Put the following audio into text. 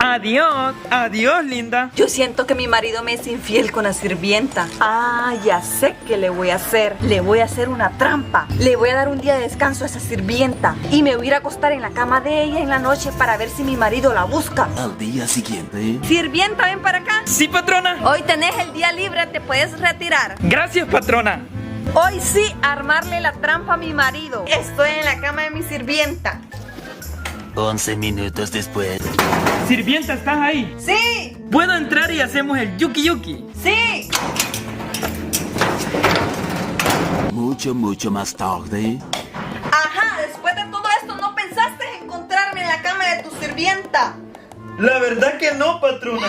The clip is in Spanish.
Adiós, adiós, linda. Yo siento que mi marido me es infiel con la sirvienta. Ah, ya sé qué le voy a hacer. Le voy a hacer una trampa. Le voy a dar un día de descanso a esa sirvienta. Y me voy a ir a acostar en la cama de ella en la noche para ver si mi marido la busca. Al día siguiente. Sirvienta, ven para acá. Sí, patrona. Hoy tenés el día libre, te puedes retirar. Gracias, patrona. Hoy sí, armarle la trampa a mi marido. Estoy en la cama de mi sirvienta. 11 minutos después. Sirvienta, ¿estás ahí? ¡Sí! ¿Puedo entrar y hacemos el yuki yuki? ¡Sí! Mucho más tarde. Ajá, después de todo esto, ¿no pensaste en encontrarme en la cama de tu sirvienta? La verdad que no, patrona.